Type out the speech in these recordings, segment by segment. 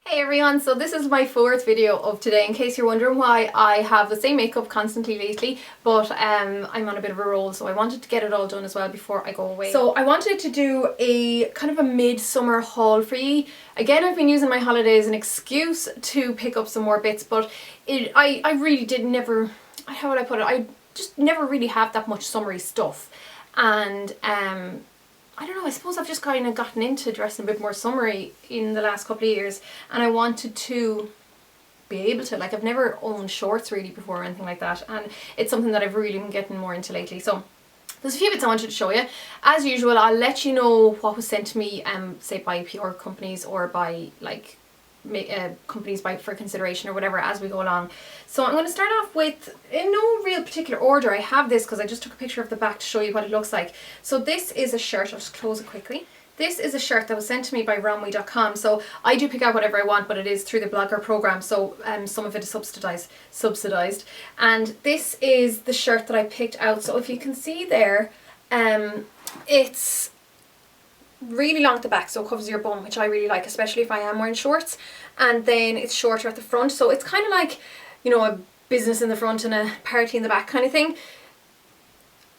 Hey everyone, so this is my fourth video of today in case you're wondering why I have the same makeup constantly lately, but I'm on a bit of a roll, so I wanted to get it all done as well before I go away. So I wanted to do a kind of a mid-summer haul for you. Again, I've been using my holidays as an excuse to pick up some more bits, but I really did never, how would I put it, I just never really have that much summery stuff. And I don't know, I suppose I've just kind of gotten into dressing a bit more summery in the last couple of years, and I wanted to be able to, like, I've never owned shorts really before or anything like that, and it's something that I've really been getting more into lately. So there's a few bits I wanted to show you. As usual, I'll let you know what was sent to me, say by PR companies or by like companies for consideration or whatever as we go along. So I'm going to start off with, in no real particular order, I have this because I just took a picture of the back to show you what it looks like. So this is a shirt, I'll just close it quickly. This is a shirt that was sent to me by Romwe.com. So I do pick out whatever I want, but it is through the blogger program, so some of it is subsidized. And this is the shirt that I picked out. So if you can see there, it's really long at the back, so it covers your bum, which I really like, especially if I am wearing shorts. And then it's shorter at the front, so it's kind of like, you know, a business in the front and a party in the back kind of thing.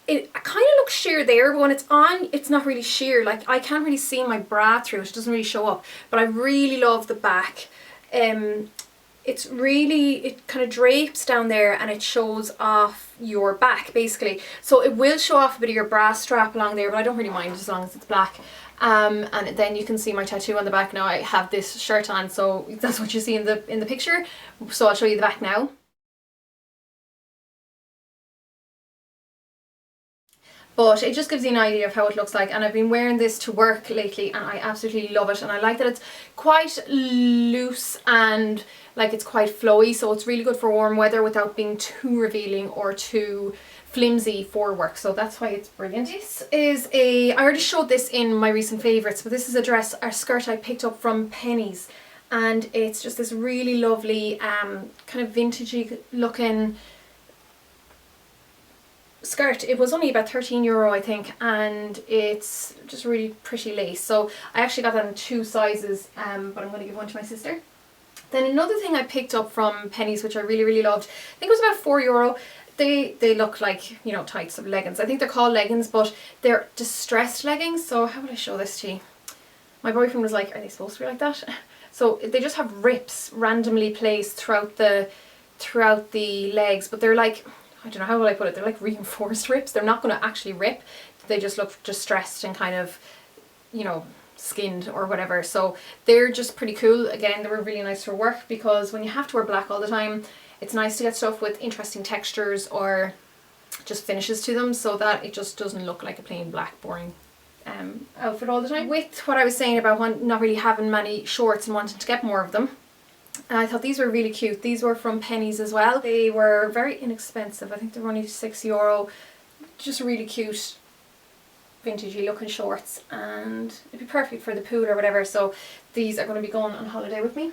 It kind of looks sheer there, but when it's on, it's not really sheer. Like, I can't really see my bra through it, doesn't really show up, but I really love the back. It's really, it kind of drapes down there and it shows off your back basically. So it will show off a bit of your bra strap along there, but I don't really mind as long as it's black. And then you can see my tattoo on the back. Now I have this shirt on, so that's what you see in the picture. So I'll show you the back now. But it just gives you an idea of how it looks like, and I've been wearing this to work lately and I absolutely love it. And I like that it's quite loose and like it's quite flowy, so it's really good for warm weather without being too revealing or too flimsy for work, so that's why it's brilliant. This is I already showed this in my recent favourites, but this is a skirt I picked up from Penneys, and it's just this really lovely kind of vintagey looking skirt. It was only about €13 I think, and it's just really pretty lace. So I actually got that in 2 sizes, but I'm going to give one to my sister. Then another thing I picked up from Penneys, which I really loved, I think it was about €4. They look like, you know, tights of leggings. I think they're called leggings, but they're distressed leggings. So how would I show this to you? My boyfriend was like, are they supposed to be like that? So they just have rips randomly placed throughout the legs, but they're like, I don't know, how will I put it? They're like reinforced rips. They're not going to actually rip. They just look distressed and kind of, you know, skinned or whatever. So they're just pretty cool. Again, they were really nice for work because when you have to wear black all the time, it's nice to get stuff with interesting textures or just finishes to them, so that it just doesn't look like a plain black boring outfit all the time. With what I was saying about not really having many shorts and wanting to get more of them, and I thought these were really cute. These were from Penneys as well. They were very inexpensive. I think they were only €6. Just really cute vintagey looking shorts, and it'd be perfect for the pool or whatever. So these are going to be going on holiday with me.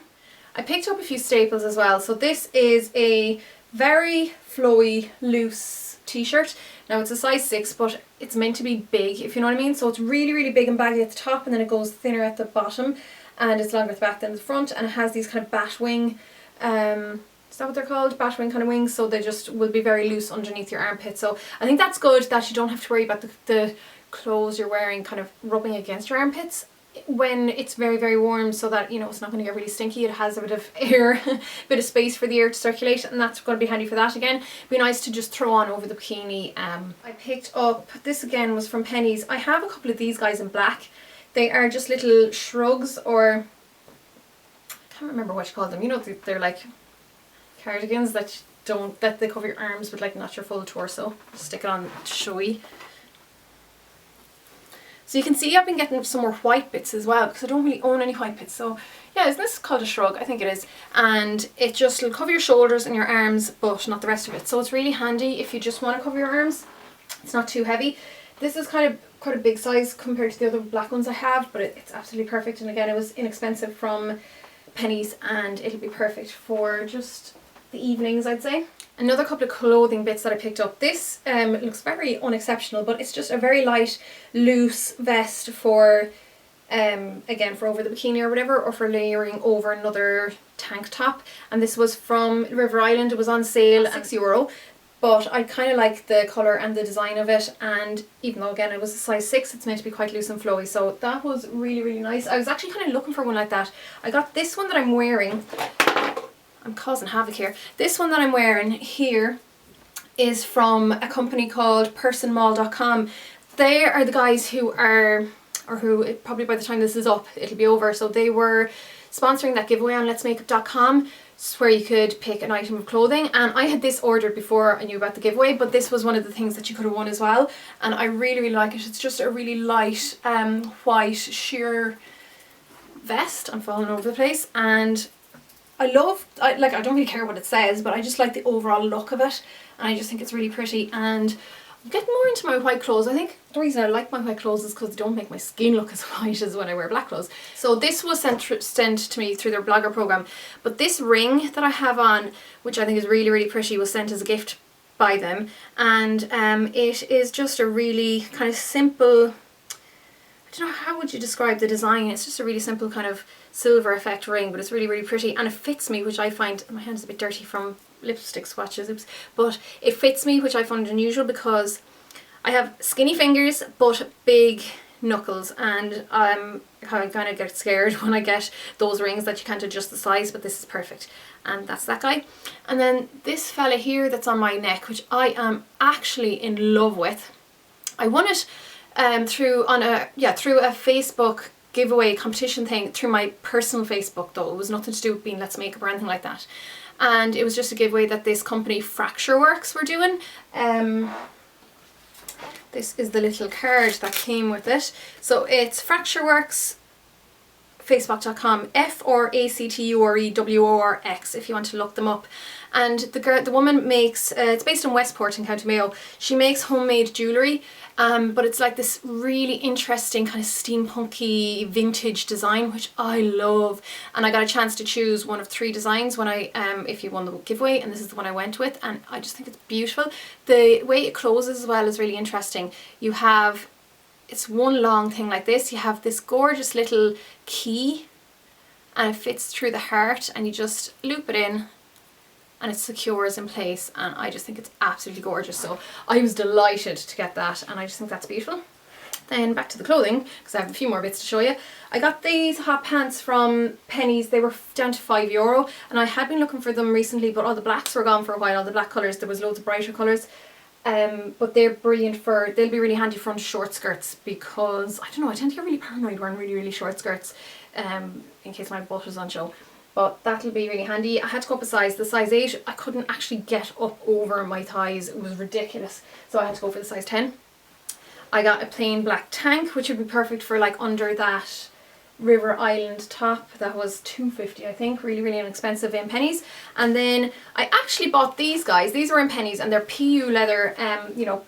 I picked up a few staples as well. So this is a very flowy, loose t-shirt. Now it's a size 6, but it's meant to be big, if you know what I mean. So it's really big and baggy at the top, and then it goes thinner at the bottom, and it's longer at the back than the front, and it has these kind of bat wing, is that what they're called? Bat wing kind of wings, so they just will be very loose underneath your armpit. So I think that's good, that you don't have to worry about the clothes you're wearing kind of rubbing against your armpits when it's very warm, so that, you know, it's not going to get really stinky. It has a bit of air, bit of space for the air to circulate, and that's going to be handy for that. Again, be nice to just throw on over the bikini. I picked up, this again was from Penneys. I have a couple of these guys in black. They are just little shrugs, or I can't remember what you call them. You know, they're like cardigans that they cover your arms but like not your full torso. Just stick it on showy. So you can see I've been getting some more white bits as well, because I don't really own any white bits. So yeah, isn't this called a shrug? I think it is. And it just will cover your shoulders and your arms, but not the rest of it. So it's really handy if you just want to cover your arms. It's not too heavy. This is kind of quite a big size compared to the other black ones I have, but it's absolutely perfect. And again, it was inexpensive from Penneys, and it'll be perfect for just the evenings, I'd say. Another couple of clothing bits that I picked up. This looks very unexceptional, but it's just a very light, loose vest for again for over the bikini or whatever, or for layering over another tank top. And this was from River Island. It was on sale at €6, but I kind of like the colour and the design of it, and even though again it was a size 6, it's meant to be quite loose and flowy, so that was really, really nice. I was actually kind of looking for one like that. I got this one that I'm wearing. I'm causing havoc here. This one that I'm wearing here is from a company called personmall.com. They are the guys who are, or who probably by the time this is up it'll be over, so they were sponsoring that giveaway on LetzMakeup.com, where you could pick an item of clothing, and I had this ordered before I knew about the giveaway, but this was one of the things that you could have won as well, and I really, really like it. It's just a really light white sheer vest. I'm falling over the place, and I don't really care what it says, but I just like the overall look of it, and I just think it's really pretty. And I'm getting more into my white clothes. I think the reason I like my white clothes is because they don't make my skin look as white as when I wear black clothes. So this was sent to me through their blogger program, but this ring that I have on, which I think is really, really pretty, was sent as a gift by them, and it is just a really kind of simple, I don't know, how would you describe the design? It's just a really simple kind of silver effect ring, but it's really, really pretty, and it fits me, which I find, my hand is a bit dirty from lipstick swatches, oops, but it fits me, which I find unusual because I have skinny fingers but big knuckles, and I kind of get scared when I get those rings that you can't adjust the size, but this is perfect. And that's that guy. And then this fella here that's on my neck, which I am actually in love with. I won it through a Facebook giveaway competition thing through my personal Facebook, though. It was nothing to do with being LetzMakeup or anything like that. And it was just a giveaway that this company Fractureworks were doing. This is the little card that came with it. So it's Fractureworks, facebook.com, FRACTUREWORX if you want to look them up. And the woman makes, it's based in Westport in County Mayo. She makes homemade jewellery, but it's like this really interesting kind of steampunky vintage design, which I love. And I got a chance to choose one of 3 designs when if you won the giveaway, and this is the one I went with, and I just think it's beautiful. The way it closes as well is really interesting. You have, it's one long thing like this, you have this gorgeous little key, and it fits through the heart, and you just loop it in and it secures in place, and I just think it's absolutely gorgeous. So I was delighted to get that, and I just think that's beautiful. Then back to the clothing, because I have a few more bits to show you. I got these hot pants from Penneys. They were down to €5, and I had been looking for them recently, but all the blacks were gone for a while, all the black colours. There was loads of brighter colours. But they're brilliant they'll be really handy for short skirts, because I don't know, I tend to get really paranoid wearing really, really short skirts in case my butt is on show. But that'll be really handy. I had to go up a size. The size 8, I couldn't actually get up over my thighs. It was ridiculous. So I had to go for the size 10. I got a plain black tank, which would be perfect for like under that River Island top. That was $2.50 I think, really, really inexpensive in Penneys. And then I actually bought these guys. These were in Penneys, and they're PU leather,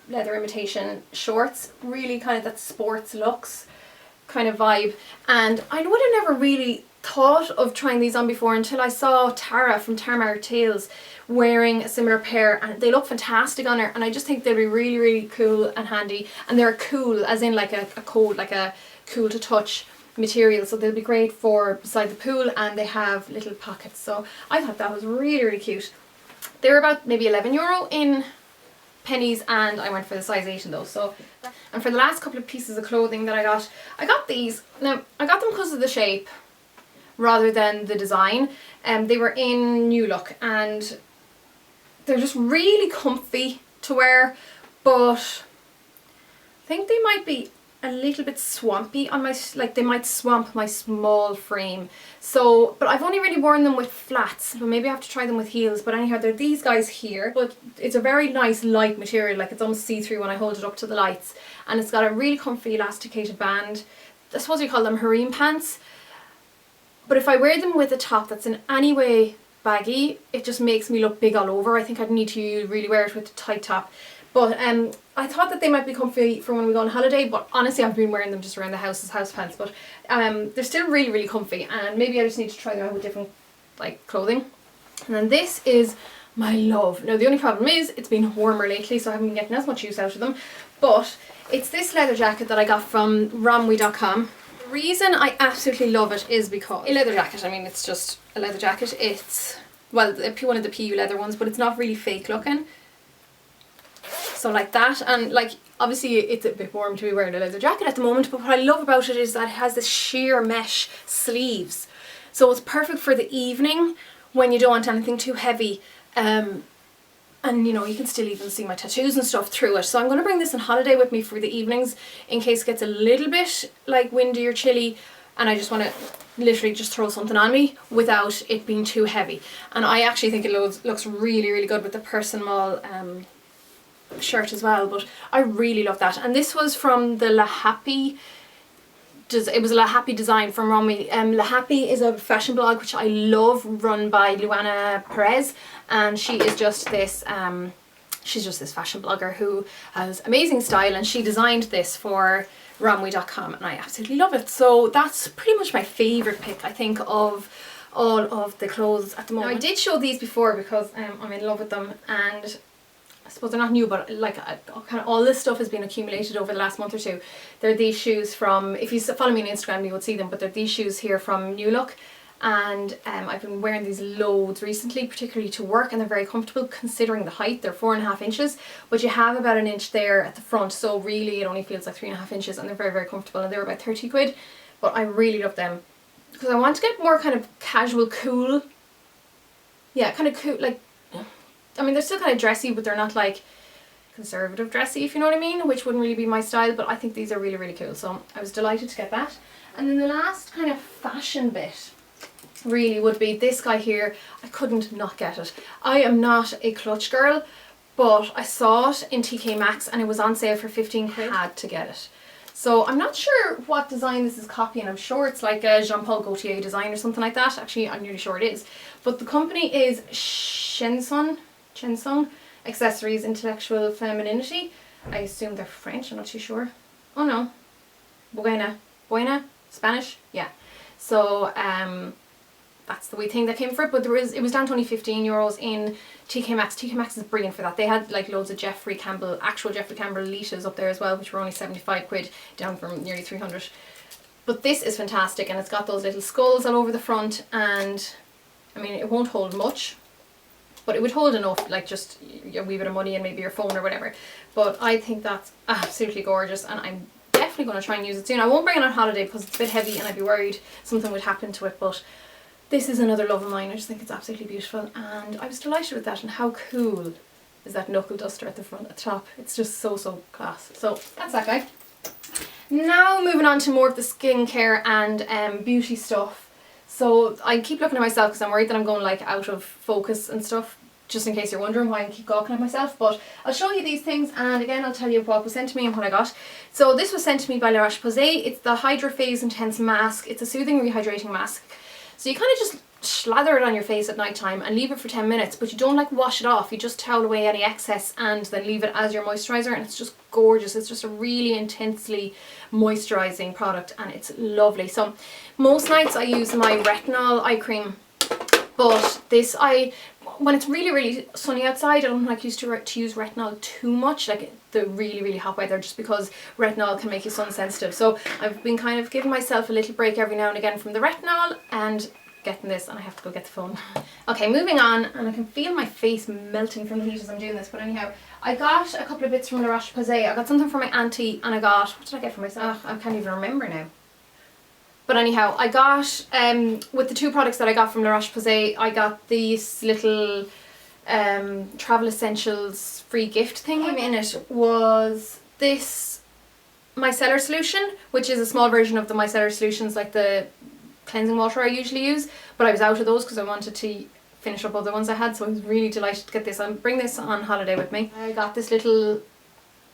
leather imitation shorts. Really kind of that sports looks kind of vibe. And I would have never really thought of trying these on before until I saw Tara from Tamar Tales wearing a similar pair, and they look fantastic on her, and I just think they'll be really, really cool and handy. And they're cool as in like a cool to touch material, so they'll be great for beside the pool, and they have little pockets. So I thought that was really, really cute. They were about maybe €11 in Penneys, and I went for the size 8 in those. So, and for the last couple of pieces of clothing that I got these. Now I got them because of the shape rather than the design. They were in New Look, and they're just really comfy to wear, but I think they might be a little bit swampy on my, like they might swamp my small frame. So, but I've only really worn them with flats, but maybe I have to try them with heels. But anyhow, they're these guys here, but it's a very nice light material, like it's almost see-through when I hold it up to the lights, and it's got a really comfy elasticated band. I suppose you call them harem pants. But if I wear them with a top that's in any way baggy, it just makes me look big all over. I think I'd need to really wear it with a tight top. But I thought that they might be comfy for when we go on holiday, but honestly I've been wearing them just around the house as house pants. But they're still really, really comfy, and maybe I just need to try them out with different like clothing. And then this is my love. Now the only problem is it's been warmer lately, so I haven't been getting as much use out of them. But it's this leather jacket that I got from romwe.com. reason I absolutely love it is because a leather jacket. I mean, it's just a leather jacket. It's, well, one of the PU leather ones, but it's not really fake looking. So like that, and like obviously it's a bit warm to be wearing a leather jacket at the moment, but what I love about it is that it has this sheer mesh sleeves. So it's perfect for the evening when you don't want anything too heavy. And you know, you can still even see my tattoos and stuff through it. So I'm going to bring this on holiday with me for the evenings in case it gets a little bit like windy or chilly and I just want to literally just throw something on me without it being too heavy. And I actually think it looks really, really good with the Person Mall shirt as well, but I really love that. And this was from the La Happy, it was a La Happy design from Romy. La Happy is a fashion blog which I love, run by Luana Perez, and she is just this she's just this fashion blogger who has amazing style, and she designed this for Romwe.com and I absolutely love it. So that's pretty much my favourite pick, I think, of all of the clothes at the moment. Now, I did show these before because I'm in love with them, and I suppose they're not new, but like kind of all this stuff has been accumulated over the last month or two. They're these shoes from, if you follow me on Instagram you will see them, but they're these shoes here from New Look, and I've been wearing these loads recently, particularly to work, and they're very comfortable considering the height. They're 4.5 inches, but you have about an inch there at the front, so really it only feels like 3.5 inches, and they're very, very comfortable, and they're about 30 quid, but I really love them because I want to get more kind of casual, cool, yeah, kind of cool, like, I mean, they're still kind of dressy, but they're not like conservative dressy, if you know what I mean, which wouldn't really be my style, but I think these are really, really cool. So I was delighted to get that. And then the last kind of fashion bit really would be this guy here. I couldn't not get it. I am not a clutch girl, but I saw it in TK Maxx and it was on sale for 15 quid. I had to get it. So I'm not sure what design this is copying. I'm sure it's like a Jean-Paul Gaultier design or something like that. Actually, I'm nearly sure it is. But the company is Chensung Accessories Intellectual Femininity. I assume they're French, I'm not too sure. Oh no. Buena? Spanish? Yeah. So that's the wee thing that came for it, but it was down to only €15 in TK Maxx. TK Maxx is brilliant for that. They had like loads of actual Jeffrey Campbell Litas up there as well, which were only 75 quid, down from nearly 300. But this is fantastic, and it's got those little skulls all over the front, and I mean, it won't hold much, but it would hold enough, like just a wee bit of money and maybe your phone or whatever. But I think that's absolutely gorgeous, and I'm definitely going to try and use it soon. I won't bring it on holiday because it's a bit heavy and I'd be worried something would happen to it, but this is another love of mine. I just think it's absolutely beautiful, and I was delighted with that. And how cool is that knuckle duster at the front, at the top? It's just so, so class. So that's that guy. Now moving on to more of the skincare and beauty stuff. So I keep looking at myself because I'm worried that I'm going like out of focus and stuff, just in case you're wondering why I keep gawking at myself. But I'll show you these things, and again I'll tell you what was sent to me and what I got. So this was sent to me by Roche-posay. It's the Hydra Phase Intense Mask. It's a soothing rehydrating mask. So you kind of just slather it on your face at night time and leave it for 10 minutes, but you don't like wash it off. You just towel away any excess and then leave it as your moisturiser, and it's just gorgeous. It's just a really intensely moisturising product, and it's lovely. So most nights I use my retinol eye cream, but this when it's really, really sunny outside, I don't like to use retinol too much, like the really, really hot weather, just because retinol can make you sun sensitive. So I've been kind of giving myself a little break every now and again from the retinol and getting this, and I have to go get the phone. Okay, moving on, and I can feel my face melting from the heat as I'm doing this, but anyhow, I got a couple of bits from La Roche-posay. I got something for my auntie, and I got, what did I get for myself? I can't even remember now. But anyhow, I got, with the two products that I got from La Roche-posay, I got these little travel essentials free gift thing. In it was this micellar solution, which is a small version of the micellar solutions, like the cleansing water I usually use, but I was out of those because I wanted to finish up other ones I had, so I was really delighted to get this. I'll bring this on holiday with me. I got this little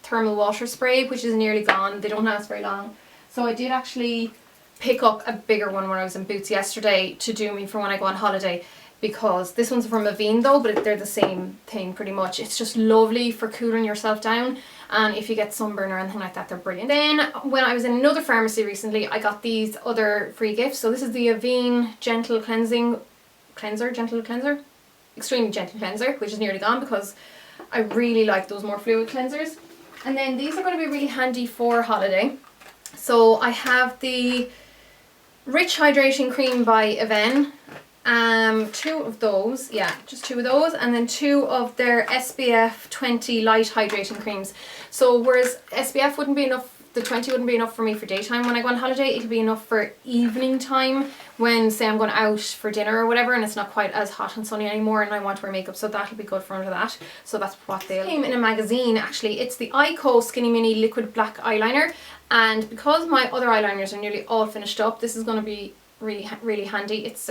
thermal water spray, which is nearly gone. They don't last very long, so I did actually pick up a bigger one when I was in Boots yesterday to do me for when I go on holiday, because this one's from Avene though, but they're the same thing pretty much. It's just lovely for cooling yourself down, and if you get sunburn or anything like that, they're brilliant. Then when I was in another pharmacy recently, I got these other free gifts. So this is the Avene Gentle Cleansing Cleanser, Extremely Gentle Cleanser, which is nearly gone because I really like those more fluid cleansers. And then these are going to be really handy for holiday. So I have the Rich Hydrating Cream by Avène. 2 of those, yeah, just 2 of those, and then 2 of their SPF 20 light hydrating creams. So whereas SPF wouldn't be enough, the 20 wouldn't be enough for me for daytime when I go on holiday, it'll be enough for evening time when, say, I'm going out for dinner or whatever and it's not quite as hot and sunny anymore and I want to wear makeup, so that'll be good for under that. So that's what they came in a magazine actually. It's the Ico Skinny Mini Liquid Black Eyeliner, and because my other eyeliners are nearly all finished up, this is going to be really handy. It's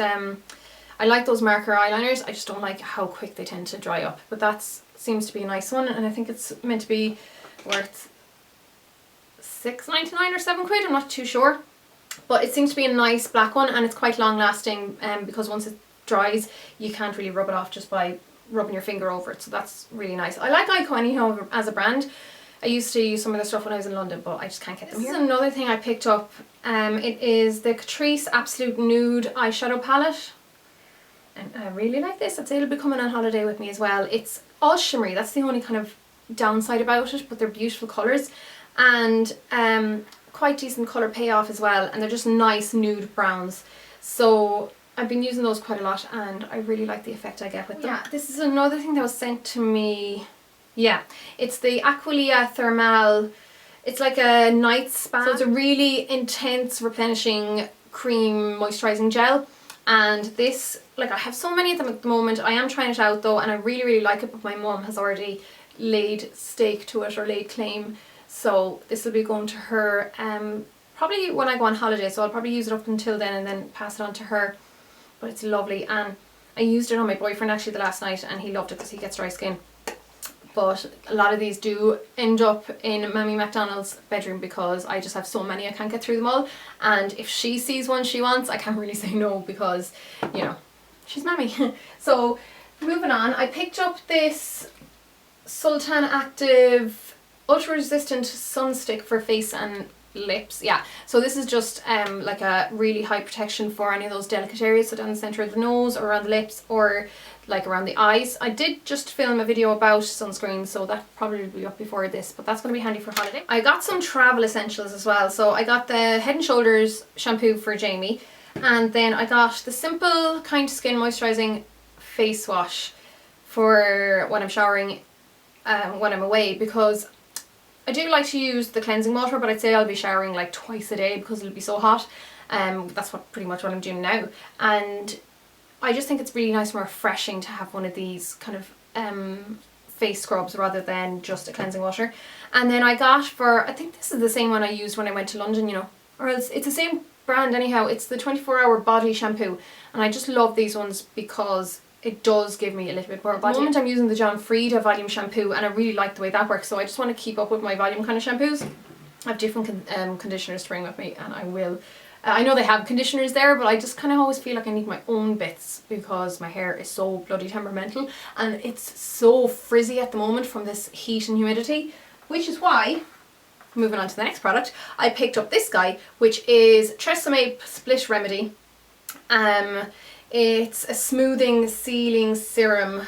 I like those marker eyeliners, I just don't like how quick they tend to dry up, but that seems to be a nice one, and I think it's meant to be worth £6.99 or £7, I'm not too sure, but it seems to be a nice black one, and it's quite long lasting because once it dries you can't really rub it off just by rubbing your finger over it, so that's really nice. I like Ico anyhow as a brand. I used to use some of their stuff when I was in London, but I just can't get them here. This is another thing I picked up. It is the Catrice Absolute Nude eyeshadow palette. And I really like this. I'd say it'll be coming on holiday with me as well. It's all shimmery, that's the only kind of downside about it, but they're beautiful colours and quite decent colour payoff as well, and they're just nice nude browns. So I've been using those quite a lot and I really like the effect I get with them. Yeah, this is another thing that was sent to me. Yeah, it's the Aqualia Thermal. It's like a night spa. So it's a really intense replenishing cream moisturising gel. And this, like, I have so many of them at the moment. I am trying it out though and I really like it, but my mum has already laid stake to it or laid claim. So this will be going to her probably when I go on holiday, so I'll probably use it up until then and then pass it on to her. But it's lovely, and I used it on my boyfriend actually the last night and he loved it because he gets dry skin. But a lot of these do end up in Mammy McDonnell's bedroom because I just have so many I can't get through them all, and if she sees one she wants I can't really say no because, you know, she's Mammy. So moving on, I picked up this Sultan Active Ultra Resistant Sun Stick for face and lips. Yeah, so this is just like a really high protection for any of those delicate areas, so down the centre of the nose or around the lips or like around the eyes. I did just film a video about sunscreen, so that probably will be up before this, but that's going to be handy for holiday. I got some travel essentials as well, so I got the Head and Shoulders shampoo for Jamie, and then I got the Simple Kind Skin Moisturising face wash for when I'm showering when I'm away, because I do like to use the cleansing water, but I'd say I'll be showering like twice a day because it'll be so hot. That's pretty much what I'm doing now, and I just think it's really nice and refreshing to have one of these kind of face scrubs rather than just a cleansing water. And then I got for, I think this is the same one I used when I went to London, you know, or else it's the same brand anyhow. It's the 24-hour body shampoo, and I just love these ones because it does give me a little bit more body. At the moment I'm using the John Frieda volume shampoo and I really like the way that works, so I just want to keep up with my volume kind of shampoos. I have different conditioners to bring with me, and I will. I know they have conditioners there, but I just kind of always feel like I need my own bits because my hair is so bloody temperamental and it's so frizzy at the moment from this heat and humidity, which is why, moving on to the next product, I picked up this guy, which is Tresemme Split Remedy. It's a smoothing sealing serum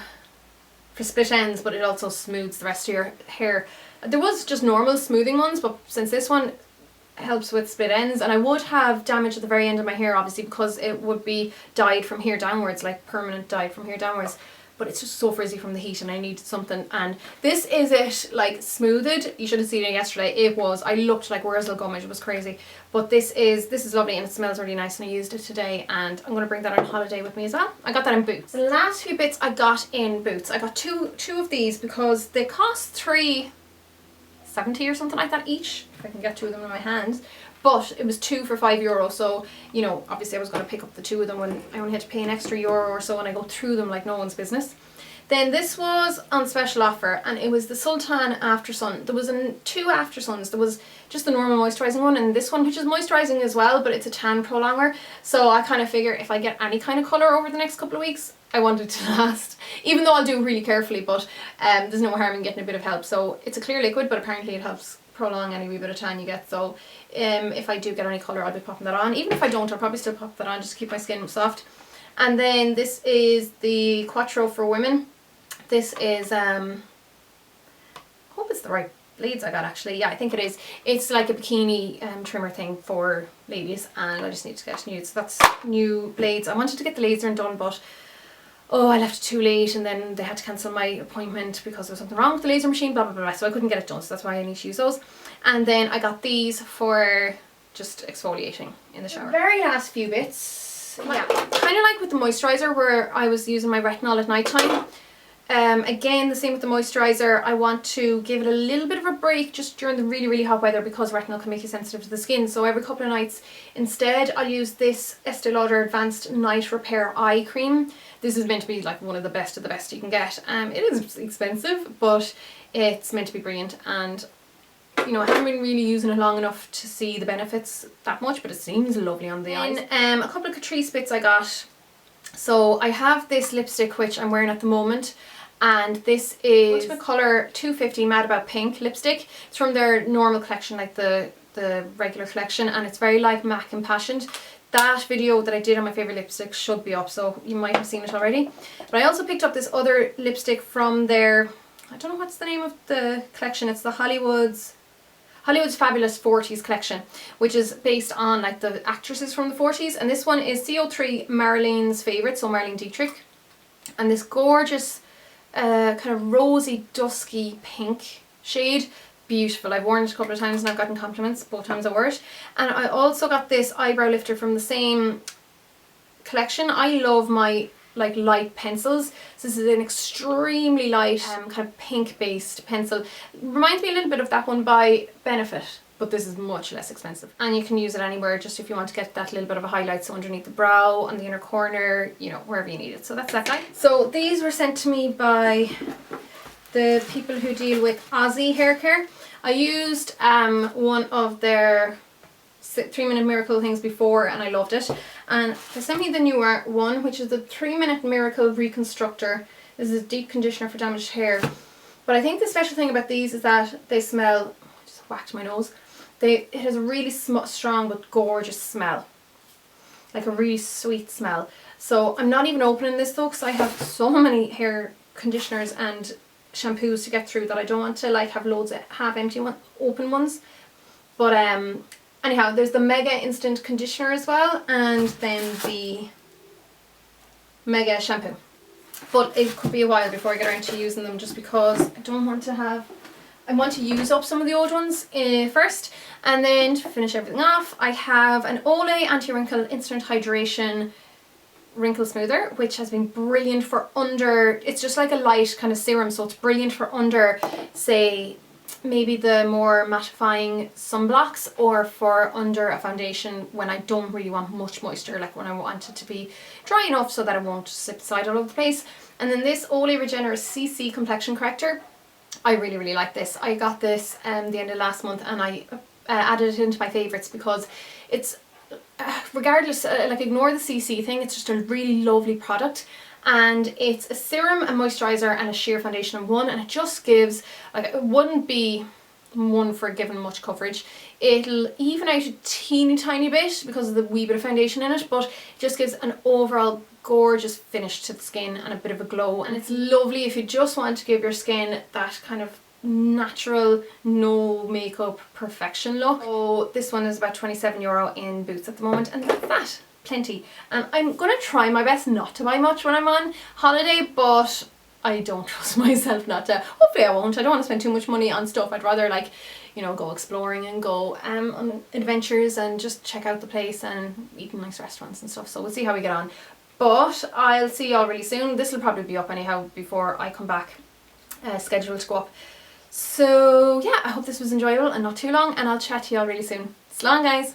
for split ends, but it also smooths the rest of your hair. There was just normal smoothing ones, but since this one helps with split ends, and I would have damage at the very end of my hair obviously because it would be dyed from here downwards, like permanent dyed from here downwards, but it's just so frizzy from the heat and I needed something, and this is it, like smoothed. You should have seen it yesterday. It was, I looked like Wurzel Gummidge, it was crazy, but this is lovely and it smells really nice, and I used it today and I'm going to bring that on holiday with me as well. I got that in Boots. The last few bits I got in Boots, I got two of these because they cost £3.70 or something like that each, if I can get 2 of them in my hands, but it was 2 for €5, so you know, obviously I was going to pick up the 2 of them when I only had to pay an extra euro or so, and I go through them like no one's business. Then this was on special offer and it was the Sultan After Sun. There was 2 After Suns. There was just the normal moisturising one and this one, which is moisturising as well, but it's a tan prolonger, so I kind of figure if I get any kind of colour over the next couple of weeks, I want it to last, even though I'll do it really carefully, but there's no harm in getting a bit of help. So it's a clear liquid, but apparently it helps prolong any wee bit of tan you get, so if I do get any colour I'll be popping that on. Even if I don't, I'll probably still pop that on just to keep my skin soft. And then this is the Quattro for Women. This is, I hope it's the right blades I got actually. Yeah, I think it is. It's like a bikini trimmer thing for ladies, and I just need to get new. So that's new blades. I wanted to get the lasering done, but oh, I left it too late, and then they had to cancel my appointment because there was something wrong with the laser machine, blah blah blah, so I couldn't get it done, so that's why I need to use those. And then I got these for just exfoliating in the shower. Very last few bits, yeah, kind of like with the moisturiser where I was using my retinol at night time. Again, the same with the moisturiser. I want to give it a little bit of a break just during the really, really hot weather because retinol can make you sensitive to the skin. So every couple of nights, instead, I'll use this Estee Lauder Advanced Night Repair Eye Cream. This is meant to be like one of the best you can get. It is expensive, but it's meant to be brilliant. And you know, I haven't been really using it long enough to see the benefits that much, but it seems lovely on the eyes. A couple of Catrice bits I got. So I have this lipstick which I'm wearing at the moment. And this is Ultimate Colour 250 Mad About Pink lipstick. It's from their normal collection, like the regular collection, and it's very like MAC Impassioned. That video that I did on my favourite lipstick should be up, so you might have seen it already. But I also picked up this other lipstick from their, I don't know what's the name of the collection, it's the Hollywood's Fabulous 40s collection, which is based on like the actresses from the 40s. And this one is CO3 Marlene's Favourite, so Marlene Dietrich. And this gorgeous kind of rosy dusky pink shade, beautiful. I've worn it a couple of times and I've gotten compliments both times I wore it. And I also got this eyebrow lifter from the same collection. I love my like light pencils. So this is an extremely light kind of pink based pencil. Reminds me a little bit of that one by Benefit, but this is much less expensive, and you can use it anywhere just if you want to get that little bit of a highlight, so underneath the brow, on the inner corner, you know, wherever you need it. So that's that guy. So these were sent to me by the people who deal with Aussie hair care. I used one of their 3-minute miracle things before and I loved it, and they sent me the newer one, which is the 3-minute miracle reconstructor. This is a deep conditioner for damaged hair, but I think the special thing about these is that they smell, I just whacked my nose, it has a really strong but gorgeous smell, like a really sweet smell. So I'm not even opening this though, because I have so many hair conditioners and shampoos to get through that I don't want to like have loads of half-empty open ones. But anyhow, there's the Mega Instant Conditioner as well, and then the Mega Shampoo. But it could be a while before I get around to using them, just because I don't want to have, I want to use up some of the old ones first. And then to finish everything off, I have an Olay Anti-Wrinkle Instant Hydration Wrinkle Smoother, which has been brilliant for under, it's just like a light kind of serum, so it's brilliant for under, say, maybe the more mattifying sunblocks, or for under a foundation when I don't really want much moisture, like when I want it to be dry enough so that it won't subside all over the place. And then this Olay Regenerous CC Complexion Corrector, I really, really like this. I got this the end of last month, and I added it into my favourites because it's, regardless, like ignore the CC thing, it's just a really lovely product. And it's a serum, a moisturiser and a sheer foundation in one, and it just gives, like, it wouldn't be one for giving much coverage. It'll even out a teeny tiny bit because of the wee bit of foundation in it, but it just gives an overall gorgeous finish to the skin and a bit of a glow. And it's lovely if you just want to give your skin that kind of natural, no makeup perfection look. So this one is about €27 in Boots at the moment, and that's that. Plenty. And I'm gonna try my best not to buy much when I'm on holiday, but I don't trust myself not to. Hopefully I won't. I don't want to spend too much money on stuff. I'd rather, like, you know, go exploring and go on adventures and just check out the place and eat in nice restaurants and stuff. So we'll see how we get on. But I'll see y'all really soon. This will probably be up anyhow before I come back, scheduled to go up. So yeah, I hope this was enjoyable and not too long, and I'll chat to y'all really soon. So long, guys.